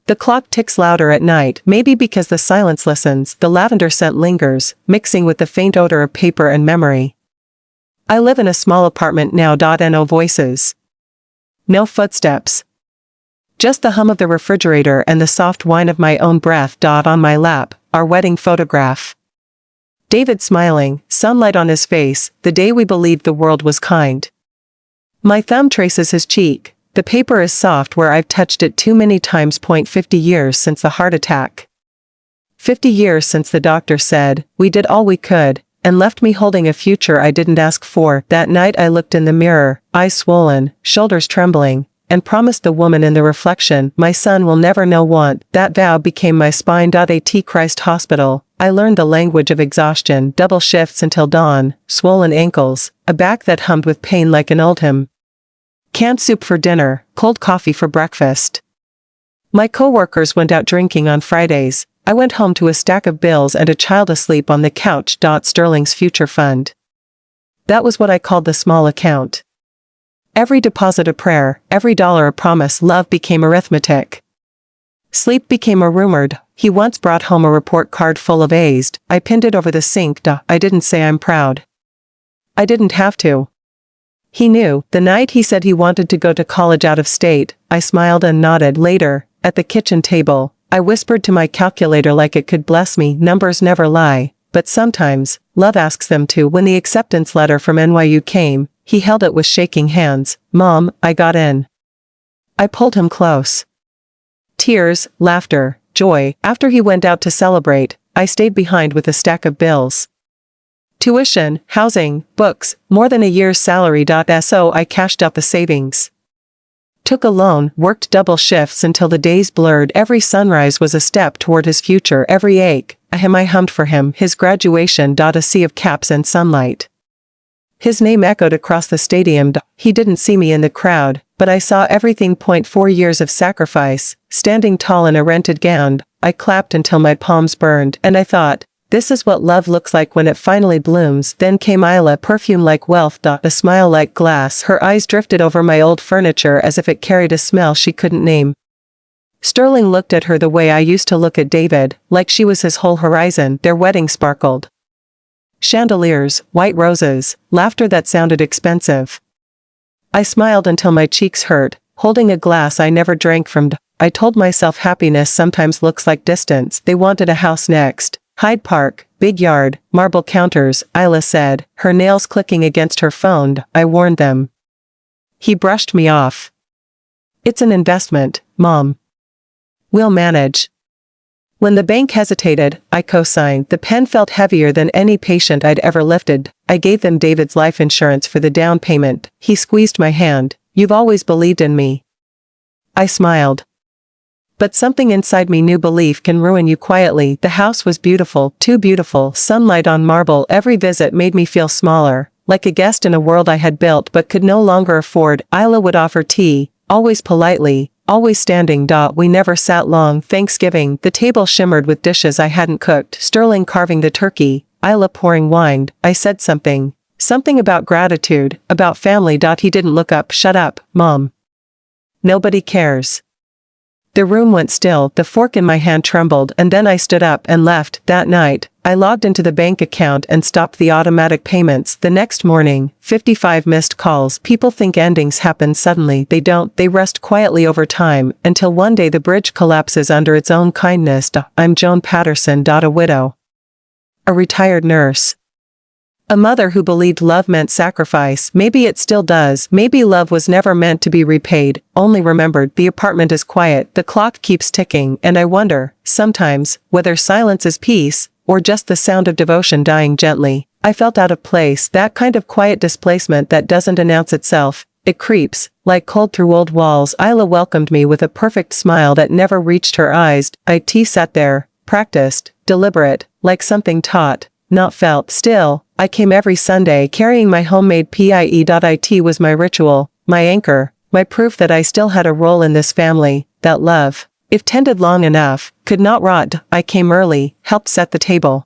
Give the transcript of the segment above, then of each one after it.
The clock ticks louder at night, maybe because the silence listens, the lavender scent lingers, mixing with the faint odor of paper and memory. I live in a small apartment now. No voices. No footsteps. Just the hum of the refrigerator and the soft whine of my own breath. On my lap, our wedding photograph. David smiling, sunlight on his face, the day we believed the world was kind. My thumb traces his cheek. The paper is soft where I've touched it too many times. 50 years since the heart attack. 50 years since the doctor said, we did all we could, and left me holding a future I didn't ask for. That night I looked in the mirror, eyes swollen, shoulders trembling, and promised the woman in the reflection, my son will never know want. That vow became my spine. At Christ Hospital, I learned the language of exhaustion, double shifts until dawn, swollen ankles, a back that hummed with pain like an old hymn. Canned soup for dinner, cold coffee for breakfast. My co-workers went out drinking on Fridays. I went home to a stack of bills and a child asleep on the couch. Sterling's future fund. That was what I called the small account. Every deposit a prayer, every dollar a promise. Love became arithmetic. Sleep became a rumored. He once brought home a report card full of A's. I pinned it over the sink. I didn't say I'm proud. I didn't have to. He knew. The night he said he wanted to go to college out of state, I smiled and nodded. Later, at the kitchen table, I whispered to my calculator like it could bless me. Numbers never lie, but sometimes, love asks them to. When the acceptance letter from NYU came, he held it with shaking hands. Mom, I got in. I pulled him close. Tears, laughter, joy. After he went out to celebrate, I stayed behind with a stack of bills. Tuition, housing, books, more than a year's salary. So I cashed out the savings. Took a loan, worked double shifts until the days blurred. Every sunrise was a step toward his future. Every ache, a hymn I hummed for him. His graduation. A sea of caps and sunlight. His name echoed across the stadium. He didn't see me in the crowd, but I saw everything. 4 years of sacrifice, standing tall in a rented gown. I clapped until my palms burned, and I thought, this is what love looks like when it finally blooms. Then came Isla, perfume like wealth. A smile like glass. Her eyes drifted over my old furniture as if it carried a smell she couldn't name. Sterling looked at her the way I used to look at David, like she was his whole horizon. Their wedding sparkled. Chandeliers, white roses, laughter that sounded expensive. I smiled until my cheeks hurt, holding a glass I never drank from. I told myself happiness sometimes looks like distance. They wanted a house next. Hyde Park, big yard, marble counters, Isla said, her nails clicking against her phone. I warned them. He brushed me off. It's an investment, Mom. We'll manage. When the bank hesitated, I co-signed. The pen felt heavier than any patient I'd ever lifted. I gave them David's life insurance for the down payment. He squeezed my hand. You've always believed in me. I smiled. But something inside me knew belief can ruin you quietly. The house was beautiful, too beautiful, sunlight on marble. Every visit made me feel smaller, like a guest in a world I had built but could no longer afford. Isla would offer tea, always politely, always standing. We never sat long. Thanksgiving, the table shimmered with dishes I hadn't cooked. Sterling carving the turkey, Isla pouring wine. I said something about gratitude, about family. He didn't look up. Shut up, Mom. Nobody cares. The room went still, the fork in my hand trembled, and then I stood up and left. That night, I logged into the bank account and stopped the automatic payments. The next morning, 55 missed calls. People think endings happen suddenly. They don't. They rest quietly over time, until one day the bridge collapses under its own kindness. I'm Joan Patterson. A widow. A retired nurse. A mother who believed love meant sacrifice. Maybe it still does. Maybe love was never meant to be repaid, only remembered. The apartment is quiet, the clock keeps ticking, and I wonder, sometimes, whether silence is peace, or just the sound of devotion dying gently. I felt out of place, that kind of quiet displacement that doesn't announce itself. It creeps, like cold through old walls. Isla welcomed me with a perfect smile that never reached her eyes. I sat there, practiced, deliberate, like something taught, not felt. Still, I came every Sunday carrying my homemade pie. It was my ritual, my anchor, my proof that I still had a role in this family, that love, if tended long enough, could not rot. I came early, helped set the table.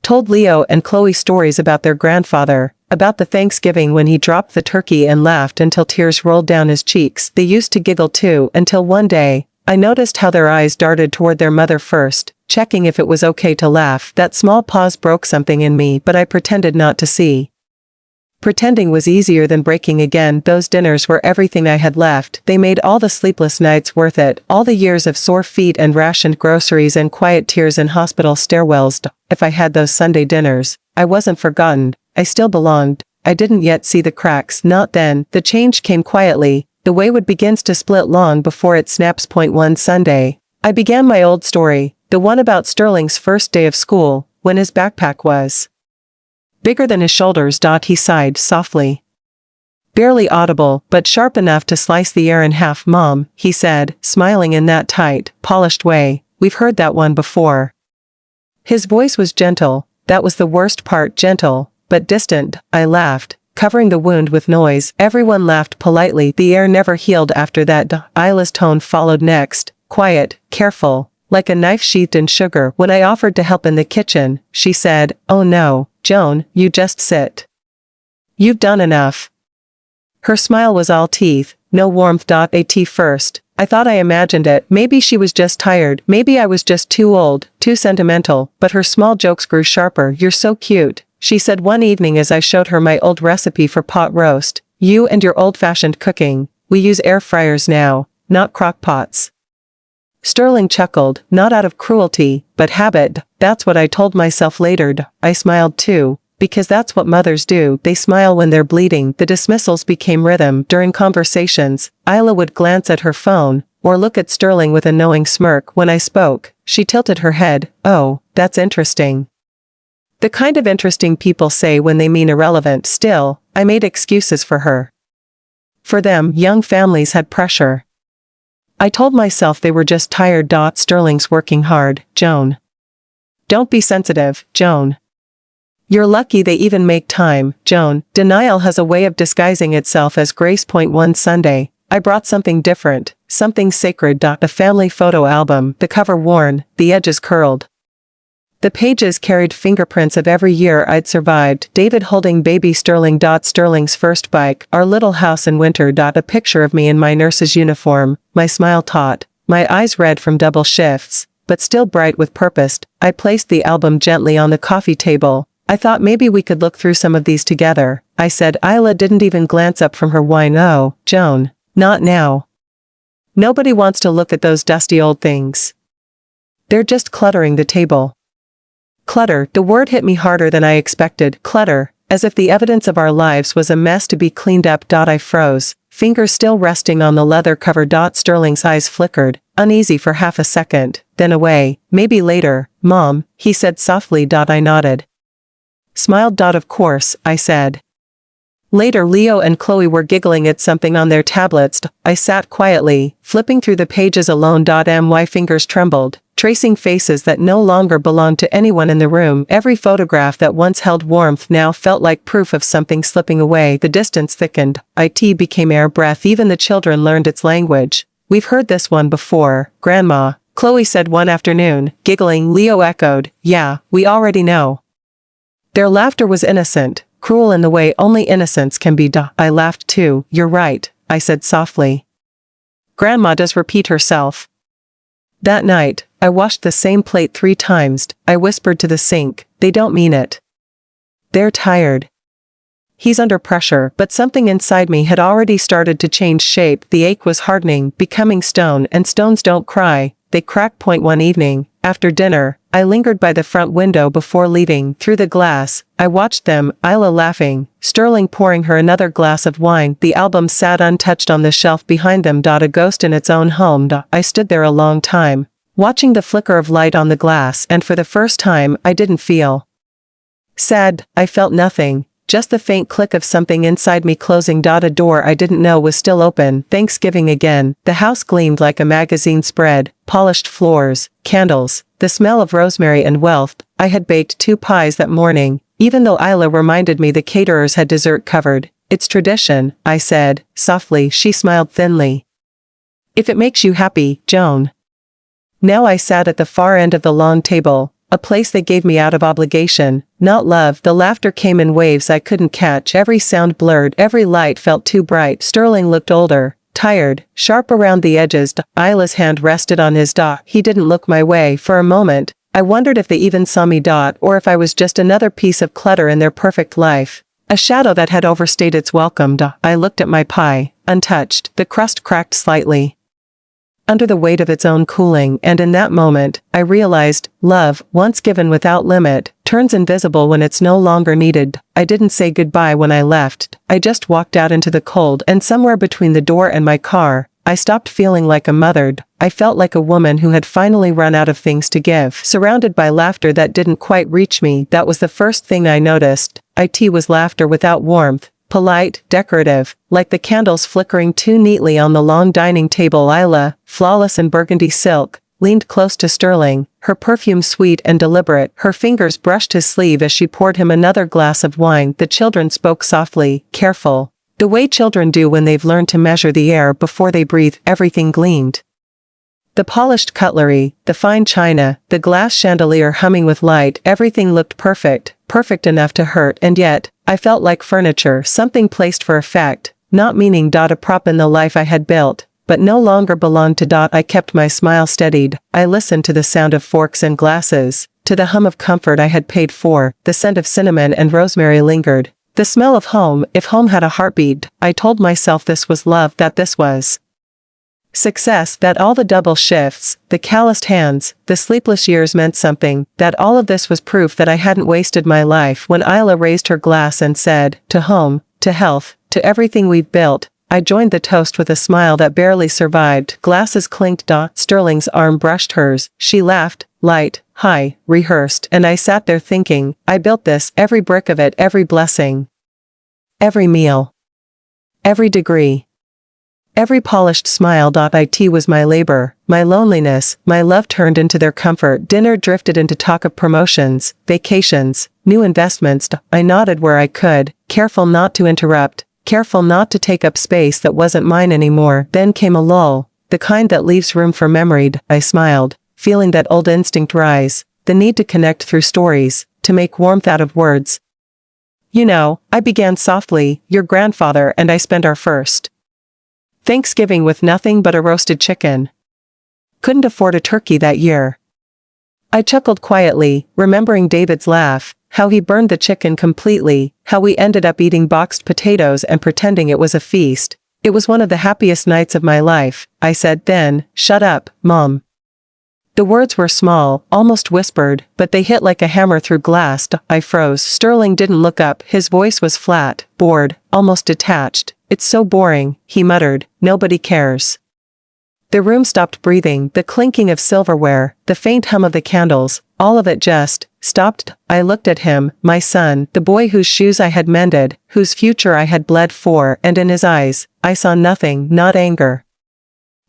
Told Leo and Chloe stories about their grandfather, about the Thanksgiving when he dropped the turkey and laughed until tears rolled down his cheeks. They used to giggle too, until one day, I noticed how their eyes darted toward their mother first, checking if it was okay to laugh. That small pause broke something in me, but I pretended not to see. Pretending was easier than breaking again. Those dinners were everything I had left. They made all the sleepless nights worth it, all the years of sore feet and rationed groceries and quiet tears in hospital stairwells. If I had those Sunday dinners, I wasn't forgotten. I still belonged. I didn't yet see the cracks. Not then. The change came quietly. The wayward begins to split long before it snaps. One Sunday, I began my old story, the one about Sterling's first day of school, when his backpack was bigger than his shoulders. He sighed softly. Barely audible, but sharp enough to slice the air in half. Mom, he said, smiling in that tight, polished way, we've heard that one before. His voice was gentle, that was the worst part, gentle, but distant. I laughed, covering the wound with noise. Everyone laughed politely. The air never healed after that. Isla's tone followed next, quiet, careful, like a knife sheathed in sugar. When I offered to help in the kitchen, she said, "Oh no, Joan, you just sit. You've done enough." Her smile was all teeth, no warmth. At first, I thought I imagined it. Maybe she was just tired. Maybe I was just too old, too sentimental. But her small jokes grew sharper. "You're so cute," she said one evening as I showed her my old recipe for pot roast. "You and your old-fashioned cooking. We use air fryers now, not crock pots." Sterling chuckled, not out of cruelty, but habit. That's what I told myself later. I smiled too, because that's what mothers do. They smile when they're bleeding. The dismissals became rhythm. During conversations, Isla would glance at her phone, or look at Sterling with a knowing smirk. When I spoke, she tilted her head. "Oh, that's interesting." The kind of interesting people say when they mean irrelevant. Still, I made excuses for her. For them, young families had pressure. I told myself they were just tired. Sterling's working hard, Joan. Don't be sensitive, Joan. You're lucky they even make time, Joan. Denial has a way of disguising itself as grace. One Sunday, I brought something different, something sacred. A family photo album, the cover worn, the edges curled. The pages carried fingerprints of every year I'd survived. David holding baby Sterling. Sterling's first bike, our little house in winter. A picture of me in my nurse's uniform, my smile taut, my eyes red from double shifts, but still bright with purpose. I placed the album gently on the coffee table. "I thought maybe we could look through some of these together," I said. Isla didn't even glance up from her wine. "Oh, Joan, not now. Nobody wants to look at those dusty old things. They're just cluttering the table." Clutter, the word hit me harder than I expected. Clutter, as if the evidence of our lives was a mess to be cleaned up. I froze, fingers still resting on the leather cover. Sterling's eyes flickered, uneasy for half a second, then away. "Maybe later, Mom," he said softly. I nodded. Smiled. "Of course," I said. Later, Leo and Chloe were giggling at something on their tablets. I sat quietly, flipping through the pages alone. My fingers trembled, tracing faces that no longer belonged to anyone in the room. Every photograph that once held warmth now felt like proof of something slipping away. The distance thickened. It became air breath. Even the children learned its language. "We've heard this one before, Grandma," Chloe said one afternoon, giggling. Leo echoed, "Yeah, we already know." Their laughter was innocent, cruel in the way only innocence can be. I laughed too. "You're right," I said softly. "Grandma does repeat herself." That night, I washed the same plate 3 times. I whispered to the sink, "They don't mean it. They're tired." He's under pressure. But something inside me had already started to change shape. The ache was hardening, becoming stone, and stones don't cry, they crack. One evening, after dinner, I lingered by the front window before leaving. Through the glass, I watched them, Isla laughing, Sterling pouring her another glass of wine. The album sat untouched on the shelf behind them. A ghost in its own home. I stood there a long time, watching the flicker of light on the glass, and for the first time, I didn't feel sad. I felt nothing, just the faint click of something inside me closing. A door I didn't know was still open. Thanksgiving again. The house gleamed like a magazine spread, polished floors, candles, the smell of rosemary and wealth. I had baked 2 pies that morning, even though Isla reminded me the caterers had dessert covered. "It's tradition," I said, softly. She smiled thinly. "If it makes you happy, Joan." Now I sat at the far end of the long table, a place they gave me out of obligation, not love. The laughter came in waves I couldn't catch. Every sound blurred, every light felt too bright. Sterling looked older, tired, sharp around the edges. Isla's hand rested on his. He didn't look my way. For a moment, I wondered if they even saw me. Or if I was just another piece of clutter in their perfect life. A shadow that had overstayed its welcome. I looked at my pie, untouched, the crust cracked slightly under the weight of its own cooling, and in that moment, I realized, love, once given without limit, turns invisible when it's no longer needed. I didn't say goodbye when I left. I just walked out into the cold, and somewhere between the door and my car, I stopped feeling like a mother. I felt like a woman who had finally run out of things to give. Surrounded by laughter that didn't quite reach me, that was the first thing I noticed. It was laughter without warmth. Polite, decorative, like the candles flickering too neatly on the long dining table. Isla, flawless in burgundy silk, leaned close to Sterling, her perfume sweet and deliberate. Her fingers brushed his sleeve as she poured him another glass of wine. The children spoke softly, careful. The way children do when they've learned to measure the air before they breathe. Everything gleamed. The polished cutlery, the fine china, the glass chandelier humming with light, everything looked perfect, perfect enough to hurt, and yet, I felt like furniture, something placed for effect, not meaning. A prop in the life I had built, but no longer belonged to. I kept my smile steadied. I listened to the sound of forks and glasses, to the hum of comfort I had paid for. The scent of cinnamon and rosemary lingered. The smell of home, if home had a heartbeat. I told myself this was love, that this was success, that all the double shifts, the calloused hands, the sleepless years meant something, that all of this was proof that I hadn't wasted my life. When Isla raised her glass and said, to home, to health, to everything we've built, I joined the toast with a smile that barely survived. Glasses clinked. Sterling's arm brushed hers. She laughed, light, high, rehearsed, and I sat there thinking, I built this, every brick of it, every blessing, every meal, every degree. Every polished smile. It was my labor, my loneliness, my love turned into their comfort. Dinner drifted into talk of promotions, vacations, new investments. I nodded where I could, careful not to interrupt, careful not to take up space that wasn't mine anymore. Then came a lull, the kind that leaves room for memory. I smiled, feeling that old instinct rise, the need to connect through stories, to make warmth out of words. You know, I began softly, your grandfather and I spent our first Thanksgiving with nothing but a roasted chicken. Couldn't afford a turkey that year. I chuckled quietly, remembering David's laugh, how he burned the chicken completely, how we ended up eating boxed potatoes and pretending it was a feast. It was one of the happiest nights of my life. I said then, shut up, Mom. The words were small, almost whispered, but they hit like a hammer through glass. I froze. Sterling didn't look up. His voice was flat, bored, almost detached. It's so boring, he muttered. Nobody cares. The room stopped breathing. The clinking of silverware, the faint hum of the candles, all of it just stopped. I looked at him, my son, the boy whose shoes I had mended, whose future I had bled for, and in his eyes, I saw nothing, not anger,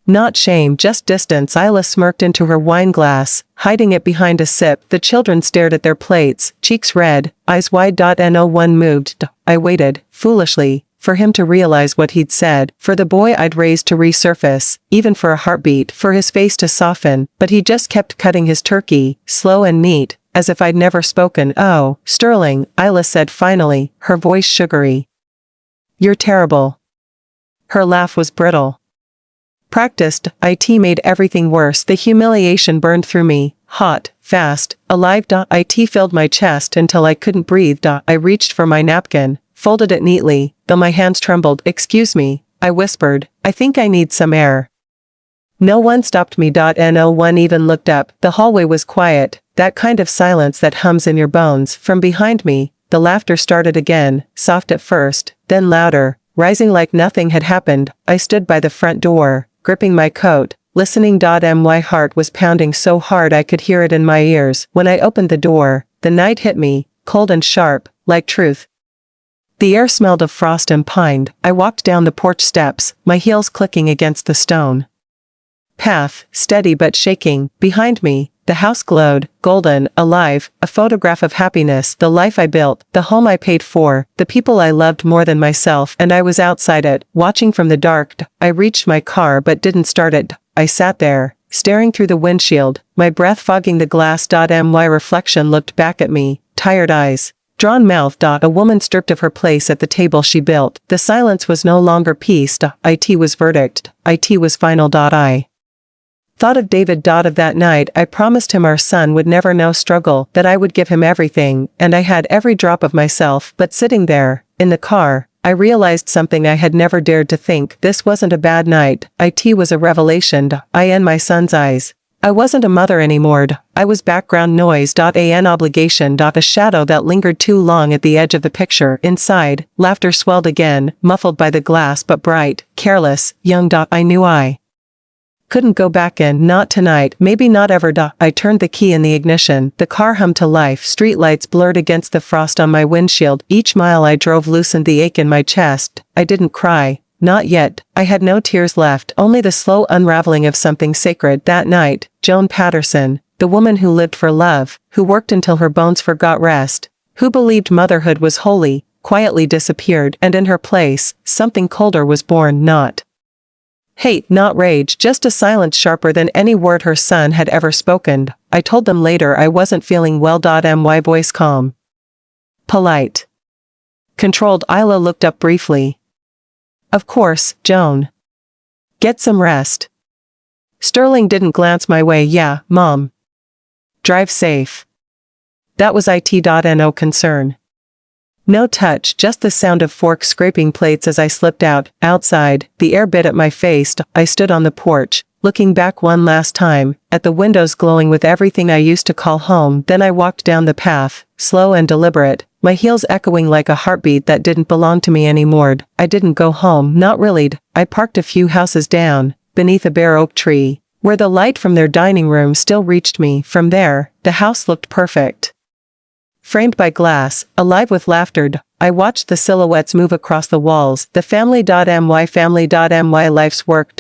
not shame, just distance. Isla smirked into her wine glass, hiding it behind a sip. The children stared at their plates, cheeks red, eyes wide. No one moved. I waited, foolishly, for him to realize what he'd said, for the boy I'd raised to resurface, even for a heartbeat, for his face to soften, but he just kept cutting his turkey, slow and neat, as if I'd never spoken. Oh, Sterling, Isla said finally, her voice sugary. You're terrible. Her laugh was brittle. Practiced. It made everything worse. The humiliation burned through me, hot, fast, alive. It filled my chest until I couldn't breathe. I reached for my napkin, folded it neatly, though my hands trembled. Excuse me, I whispered, I think I need some air. No one stopped me. No one even looked up. The hallway was quiet, that kind of silence that hums in your bones. From behind me, the laughter started again, soft at first, then louder, rising like nothing had happened. I stood by the front door, gripping my coat, listening. My heart was pounding so hard I could hear it in my ears. When I opened the door, the night hit me, cold and sharp, like truth. The air smelled of frost and pine. I walked down the porch steps, my heels clicking against the stone path, steady but shaking. Behind me, the house glowed, golden, alive, a photograph of happiness, the life I built, the home I paid for, the people I loved more than myself, and I was outside it, watching from the dark. I reached my car but didn't start it. I sat there, staring through the windshield, my breath fogging the glass. My reflection looked back at me, tired eyes, Drawn mouth. A woman stripped of her place at the table she built. The silence was no longer peace. It was verdict. It was final. I thought of David. Of that night I promised him our son would never know struggle, that I would give him everything, and I had every drop of myself. But sitting there, in the car, I realized something I had never dared to think. This wasn't a bad night. It was a revelation. In my son's eyes. I wasn't a mother anymore. I was background noise. An obligation. A shadow that lingered too long at the edge of the picture. Inside, laughter swelled again, muffled by the glass but bright, careless, young. I knew I couldn't go back in, not tonight, maybe not ever. I turned the key in the ignition. The car hummed to life. Streetlights blurred against the frost on my windshield. Each mile I drove loosened the ache in my chest. I didn't cry. Not yet. I had no tears left, only the slow unraveling of something sacred. That night, Joan Patterson, the woman who lived for love, who worked until her bones forgot rest, who believed motherhood was holy, quietly disappeared, and in her place, something colder was born. Not hate, not rage, just a silence sharper than any word her son had ever spoken. I told them later I wasn't feeling well. My voice calm, polite, controlled. Isla looked up briefly. Of course, Joan. Get some rest. Sterling didn't glance my way. Yeah, Mom. Drive safe. That was no concern. No touch, just the sound of forks scraping plates as I slipped out. Outside, the air bit at my face. I stood on the porch, looking back one last time, at the windows glowing with everything I used to call home. Then I walked down the path, slow and deliberate, my heels echoing like a heartbeat that didn't belong to me anymore. I didn't go home, not really. I parked a few houses down, beneath a bare oak tree, where the light from their dining room still reached me. From there, the house looked perfect. Framed by glass, alive with laughter. I watched the silhouettes move across the walls. The family. Life's work.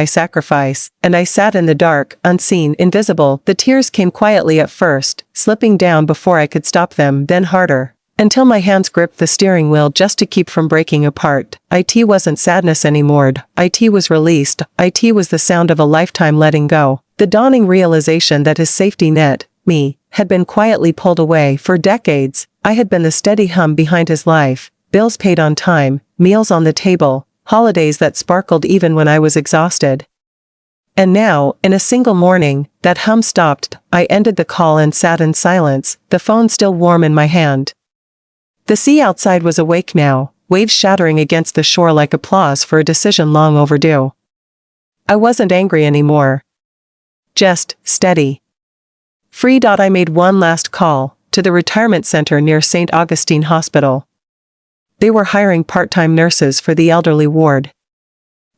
Sacrifice. And I sat in the dark, unseen, invisible. The tears came quietly at first, slipping down before I could stop them, then harder, until my hands gripped the steering wheel just to keep from breaking apart. It wasn't sadness anymore. It was released. It was the sound of a lifetime letting go. The dawning realization that his safety net, me, had been quietly pulled away. For decades, I had been the steady hum behind his life, bills paid on time, meals on the table, holidays that sparkled even when I was exhausted. And now, in a single morning, that hum stopped. I ended the call and sat in silence, the phone still warm in my hand. The sea outside was awake now, waves shattering against the shore like applause for a decision long overdue. I wasn't angry anymore. Just steady. Free. I made one last call, to the retirement center near St. Augustine Hospital. They were hiring part-time nurses for the elderly ward.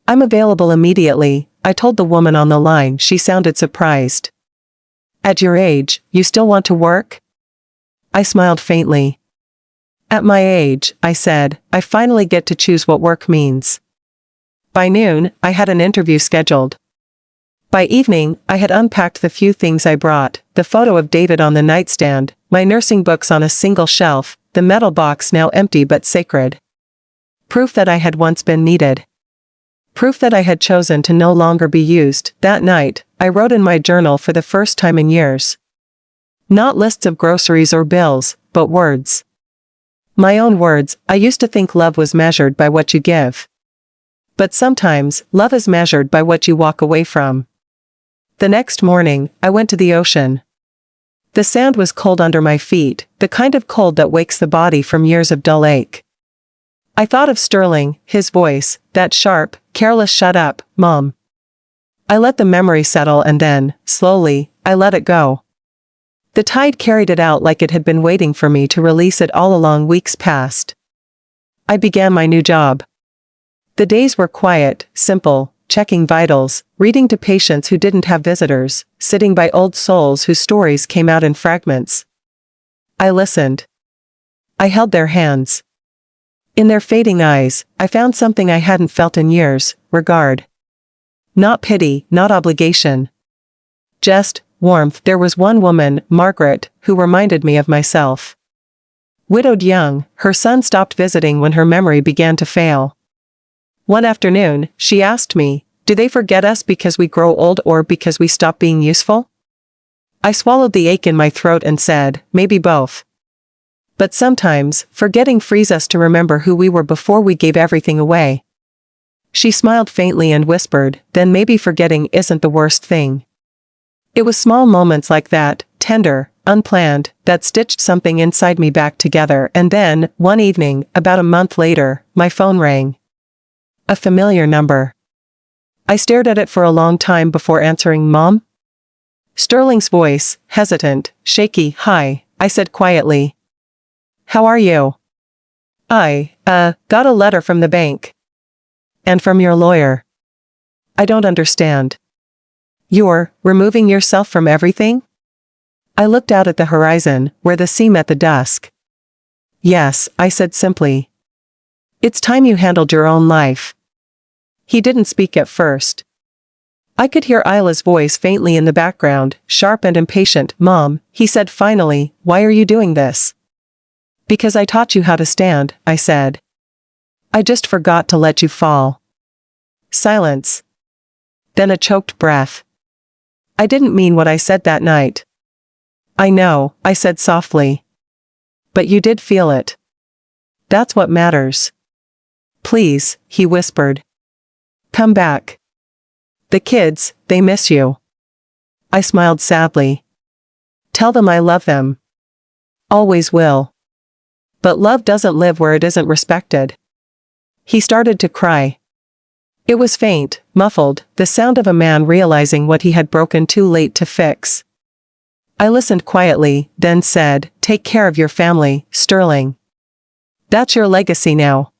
I'm available immediately, I told the woman on the line. She sounded surprised. At your age, you still want to work? I smiled faintly. At my age, I said, I finally get to choose what work means. By noon, I had an interview scheduled. By evening, I had unpacked the few things I brought, the photo of David on the nightstand, my nursing books on a single shelf, the metal box now empty but sacred. Proof that I had once been needed. Proof that I had chosen to no longer be used. That night, I wrote in my journal for the first time in years. Not lists of groceries or bills, but words. My own words. I used to think love was measured by what you give. But sometimes, love is measured by what you walk away from. The next morning, I went to the ocean. The sand was cold under my feet, the kind of cold that wakes the body from years of dull ache. I thought of Sterling, his voice, that sharp, careless "shut up, Mom." I let the memory settle and then, slowly, I let it go. The tide carried it out like it had been waiting for me to release it all along. Weeks passed. I began my new job. The days were quiet, simple, checking vitals, reading to patients who didn't have visitors, sitting by old souls whose stories came out in fragments. I listened. I held their hands. In their fading eyes, I found something I hadn't felt in years: regard. Not pity, not obligation. Just warmth. There was one woman, Margaret, who reminded me of myself. Widowed young, her son stopped visiting when her memory began to fail. One afternoon, she asked me, do they forget us because we grow old or because we stop being useful? I swallowed the ache in my throat and said, maybe both. But sometimes, forgetting frees us to remember who we were before we gave everything away. She smiled faintly and whispered, then maybe forgetting isn't the worst thing. It was small moments like that, tender, unplanned, that stitched something inside me back together. And then, one evening, about a month later, my phone rang. A familiar number. I stared at it for a long time before answering. Mom? Sterling's voice, hesitant, shaky. Hi, I said quietly. How are you? Got a letter from the bank. And from your lawyer. I don't understand. You're removing yourself from everything? I looked out at the horizon, where the sea met the dusk. Yes, I said simply. It's time you handled your own life. He didn't speak at first. I could hear Isla's voice faintly in the background, sharp and impatient. Mom, he said finally, why are you doing this? Because I taught you how to stand, I said. I just forgot to let you fall. Silence. Then a choked breath. I didn't mean what I said that night. I know, I said softly. But you did feel it. That's what matters. Please, he whispered. Come back. The kids, they miss you. I smiled sadly. Tell them I love them. Always will. But love doesn't live where it isn't respected. He started to cry. It was faint, muffled, the sound of a man realizing what he had broken too late to fix. I listened quietly, then said, take care of your family, Sterling. That's your legacy now.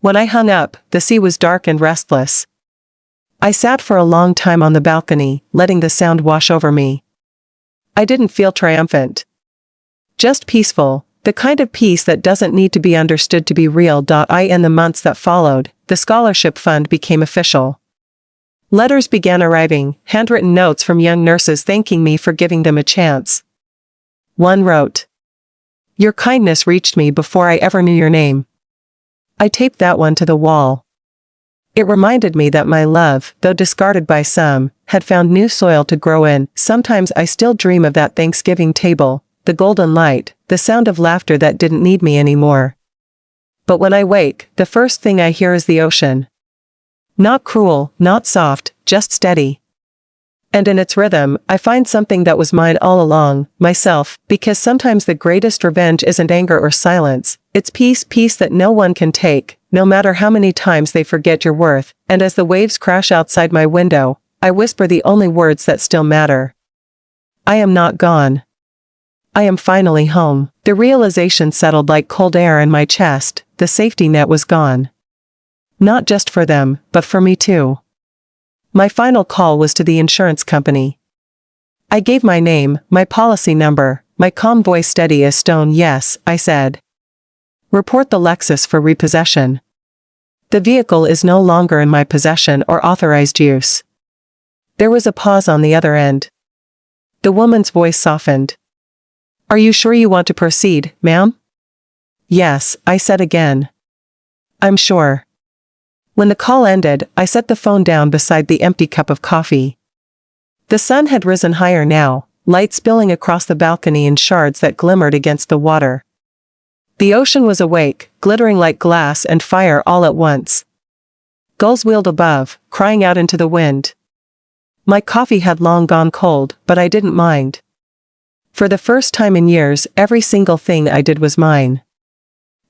When I hung up, the sea was dark and restless. I sat for a long time on the balcony, letting the sound wash over me. I didn't feel triumphant. Just peaceful, the kind of peace that doesn't need to be understood to be real. In the months that followed, the scholarship fund became official. Letters began arriving, handwritten notes from young nurses thanking me for giving them a chance. One wrote, your kindness reached me before I ever knew your name. I taped that one to the wall. It reminded me that my love, though discarded by some, had found new soil to grow in. Sometimes I still dream of that Thanksgiving table, the golden light, the sound of laughter that didn't need me anymore. But when I wake, the first thing I hear is the ocean. Not cruel, not soft, just steady. And in its rhythm, I find something that was mine all along, myself, because sometimes the greatest revenge isn't anger or silence, it's peace that no one can take, no matter how many times they forget your worth. And as the waves crash outside my window, I whisper the only words that still matter. I am not gone. I am finally home. The realization settled like cold air in my chest, the safety net was gone. Not just for them, but for me too. My final call was to the insurance company. I gave my name, my policy number, my calm voice steady as stone. Yes, I said. Report the Lexus for repossession. The vehicle is no longer in my possession or authorized use. There was a pause on the other end. The woman's voice softened. Are you sure you want to proceed, ma'am? Yes, I said again. I'm sure. When the call ended, I set the phone down beside the empty cup of coffee. The sun had risen higher now, light spilling across the balcony in shards that glimmered against the water. The ocean was awake, glittering like glass and fire all at once. Gulls wheeled above, crying out into the wind. My coffee had long gone cold, but I didn't mind. For the first time in years, every single thing I did was mine.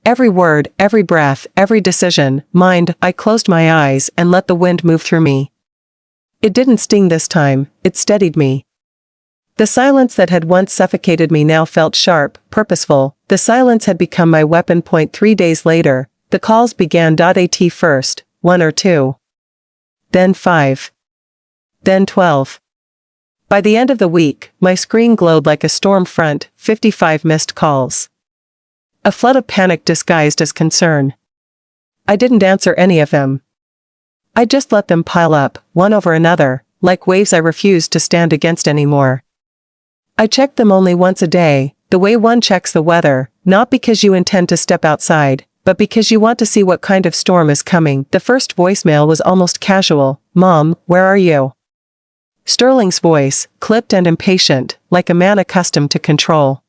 Every word, every breath, every decision, mine. I closed my eyes and let the wind move through me. It didn't sting this time, it steadied me. The silence that had once suffocated me now felt sharp, purposeful. The silence had become my weapon. 3 days later, the calls began. At first, 1 or 2. Then 5. Then 12. By the end of the week, my screen glowed like a storm front, 55 missed calls. A flood of panic disguised as concern. I didn't answer any of them. I just let them pile up, one over another, like waves I refused to stand against anymore. I checked them only once a day, the way one checks the weather, not because you intend to step outside, but because you want to see what kind of storm is coming. The first voicemail was almost casual. Mom, where are you? Sterling's voice, clipped and impatient, like a man accustomed to control.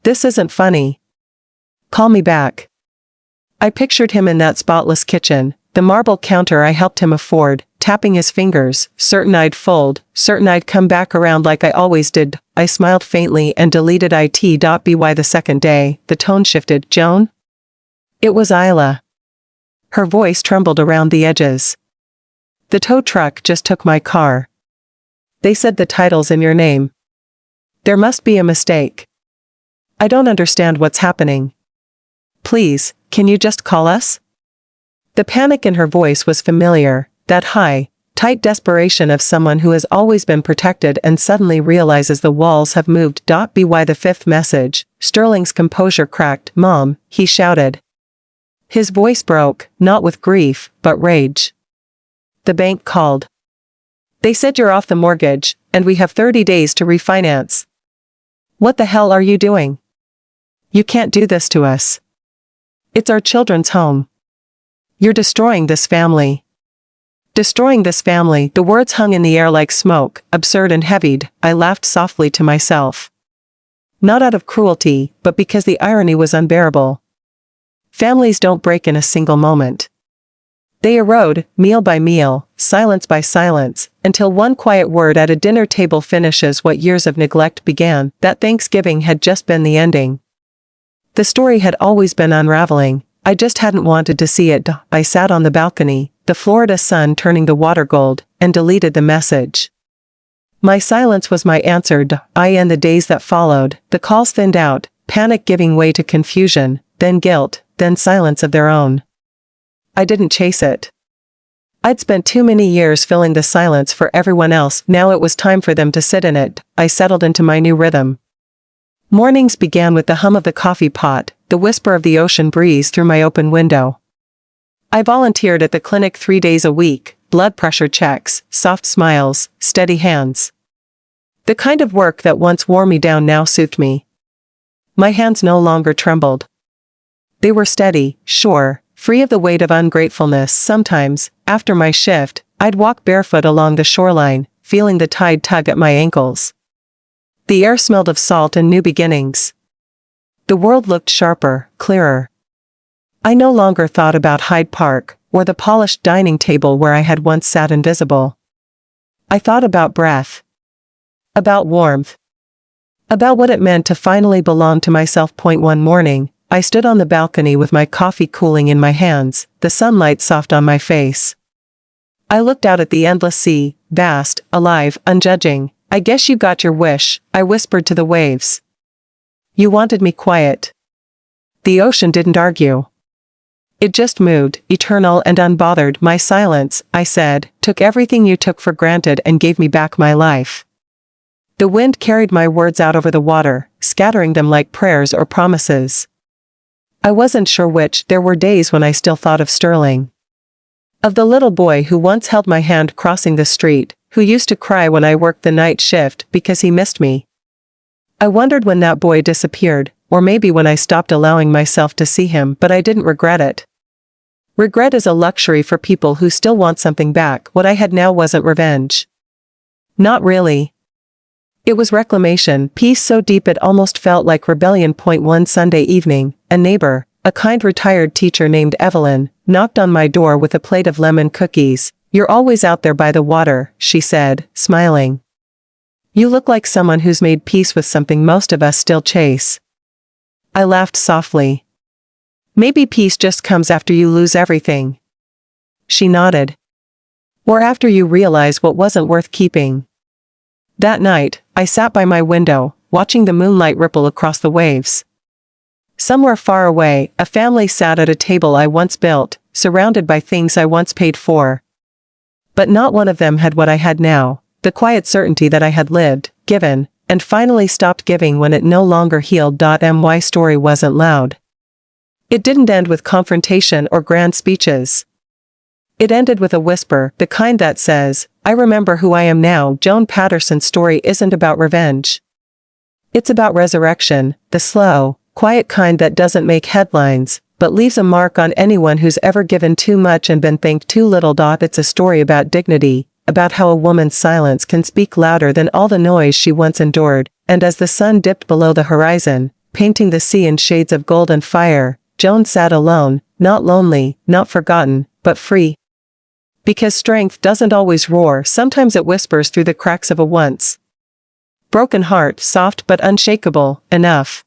This isn't funny, Call me back. I pictured him in that spotless kitchen, the marble counter I helped him afford, tapping his fingers, certain I'd fold, certain I'd come back around like I always did. I smiled faintly and deleted it.by the second day. The tone shifted. Joan? It was Isla. Her voice trembled around the edges. The tow truck just took my car. They said the title's in your name. There must be a mistake. I don't understand what's happening. Please, can you just call us? The panic in her voice was familiar, that high, tight desperation of someone who has always been protected and suddenly realizes the walls have moved. By the fifth message, Sterling's composure cracked. Mom, he shouted. His voice broke, not with grief, but rage. The bank called. They said you're off the mortgage, and we have 30 days to refinance. What the hell are you doing? You can't do this to us. It's our children's home. You're destroying this family. Destroying this family. The words hung in the air like smoke, absurd and heavied. I laughed softly to myself. Not out of cruelty, but because the irony was unbearable. Families don't break in a single moment. They erode, meal by meal, silence by silence, until one quiet word at a dinner table finishes what years of neglect began. That Thanksgiving had just been the ending. The story had always been unraveling. I just hadn't wanted to see it. I sat on the balcony, the Florida sun turning the water gold, and deleted the message. My silence was my answer. In the days that followed, the calls thinned out, panic giving way to confusion, then guilt, then silence of their own. I didn't chase it. I'd spent too many years filling the silence for everyone else. Now it was time for them to sit in it. I settled into my new rhythm. Mornings began with the hum of the coffee pot, the whisper of the ocean breeze through my open window. I volunteered at the clinic 3 days a week, blood pressure checks, soft smiles, steady hands. The kind of work that once wore me down now soothed me. My hands no longer trembled. They were steady, sure, free of the weight of ungratefulness. Sometimes, after my shift, I'd walk barefoot along the shoreline, feeling the tide tug at my ankles. The air smelled of salt and new beginnings. The world looked sharper, clearer. I no longer thought about Hyde Park, or the polished dining table where I had once sat invisible. I thought about breath. About warmth. About what it meant to finally belong to myself. One morning, I stood on the balcony with my coffee cooling in my hands, the sunlight soft on my face. I looked out at the endless sea, vast, alive, unjudging. I guess you got your wish, I whispered to the waves. You wanted me quiet. The ocean didn't argue. It just moved, eternal and unbothered. My silence, I said, took everything you took for granted and gave me back my life. The wind carried my words out over the water, scattering them like prayers or promises. I wasn't sure which. There were days when I still thought of Sterling. Of the little boy who once held my hand crossing the street, who used to cry when I worked the night shift because he missed me. I wondered when that boy disappeared, or maybe when I stopped allowing myself to see him, but I didn't regret it. Regret is a luxury for people who still want something back. What I had now wasn't revenge. Not really. It was reclamation, peace so deep it almost felt like rebellion. One Sunday evening, a neighbor, a kind retired teacher named Evelyn, knocked on my door with a plate of lemon cookies. You're always out there by the water, she said, smiling. You look like someone who's made peace with something most of us still chase. I laughed softly. Maybe peace just comes after you lose everything. She nodded. Or after you realize what wasn't worth keeping. That night, I sat by my window, watching the moonlight ripple across the waves. Somewhere far away, a family sat at a table I once built, surrounded by things I once paid for. But not one of them had what I had now, the quiet certainty that I had lived, given, and finally stopped giving when it no longer healed. My story wasn't loud. It didn't end with confrontation or grand speeches. It ended with a whisper, the kind that says, I remember who I am now. Joan Patterson's story isn't about revenge. It's about resurrection, the slow, quiet kind that doesn't make headlines, but leaves a mark on anyone who's ever given too much and been thanked too little. It's a story about dignity, about how a woman's silence can speak louder than all the noise she once endured, and as the sun dipped below the horizon, painting the sea in shades of gold and fire, Joan sat alone, not lonely, not forgotten, but free. Because strength doesn't always roar, sometimes it whispers through the cracks of a once broken heart, soft but unshakable, enough.